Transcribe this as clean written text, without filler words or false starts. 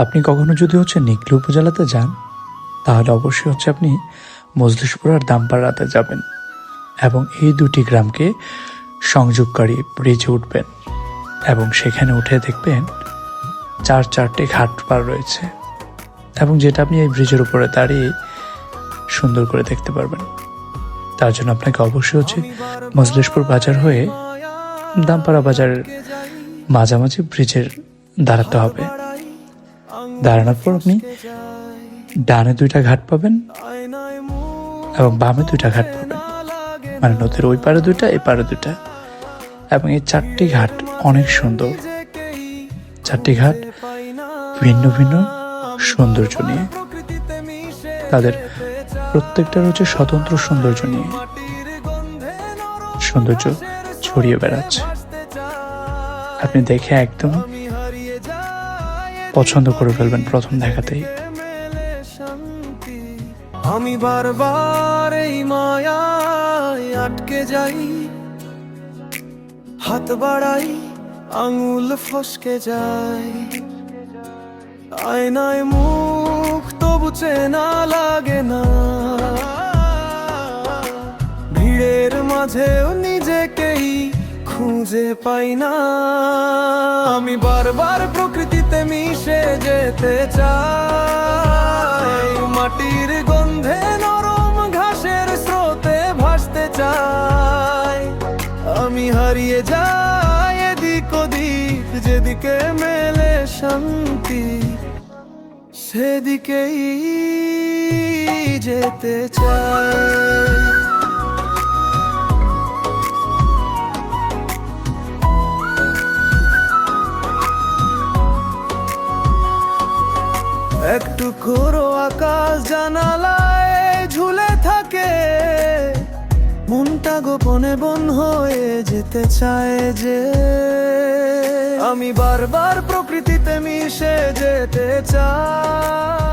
আপনি কখনো যদি নিকলী উপজেলাতে যান, তাহলে অবশ্যই আপনি মজলিশপুর আর দামপাড়াতে যাবেন এবং এই দুটি গ্রামকে সংযোগকারী ব্রিজে উঠবেন এবং সেখানে উঠে দেখবেন চারটি ঘাট পার রয়েছে এবং যেটা আপনি এই ব্রিজের উপরে দাঁড়িয়ে সুন্দর করে দেখতে পারবেন। তার জন্য আপনাকে অবশ্যই মজলিশপুর বাজার হয়ে দামপাড়া বাজারের মাঝামাঝি ব্রিজের দাঁড়াতে হবে। দাঁড়ানোর পর আপনি ডানে 2টা ঘাট পাবেন এবং বামে 2টা ঘাট পাবেন, মানে নদীর ওই পারে 2টা, এই পারে 2টা, এবং এই 4টি ঘাট অনেক সুন্দর। 4টি ঘাট ভিন্ন ভিন্ন সৌন্দর্য নিয়ে, তাদের প্রত্যেকটা স্বতন্ত্র সৌন্দর্য নিয়ে সৌন্দর্য ছড়িয়ে বেড়াচ্ছে। আপনি দেখে একদম পছন্দ করে ফেলবেন প্রথম দেখাতেই। আমি বারবার এই মায়ায় আটকে যাই, হাত বাড়াই আঙুল ফসকে যায়, আয়নায় মুখ তবু চেনা লাগে না, ভিড়ের মাঝেও নিজেকেই খুঁজে পাই না। আমি বারবার প্রকৃতিতে মিশে যেতে চাই, মাটির গন্ধে নরম ঘাসের স্রোতে ভাসতে চাই। আমি হারিয়ে যাই এদিক ওদিক, যেদিকে মেলে শান্তি সেদিকেই যেতে চাই। একটু খোড়ো আকাশ জানালায় ঝুলে থাকে, মনটা গোপনে বন হয়ে যেতে চায় যে। আমি বারবার প্রকৃতিতে মিশে যেতে চাই।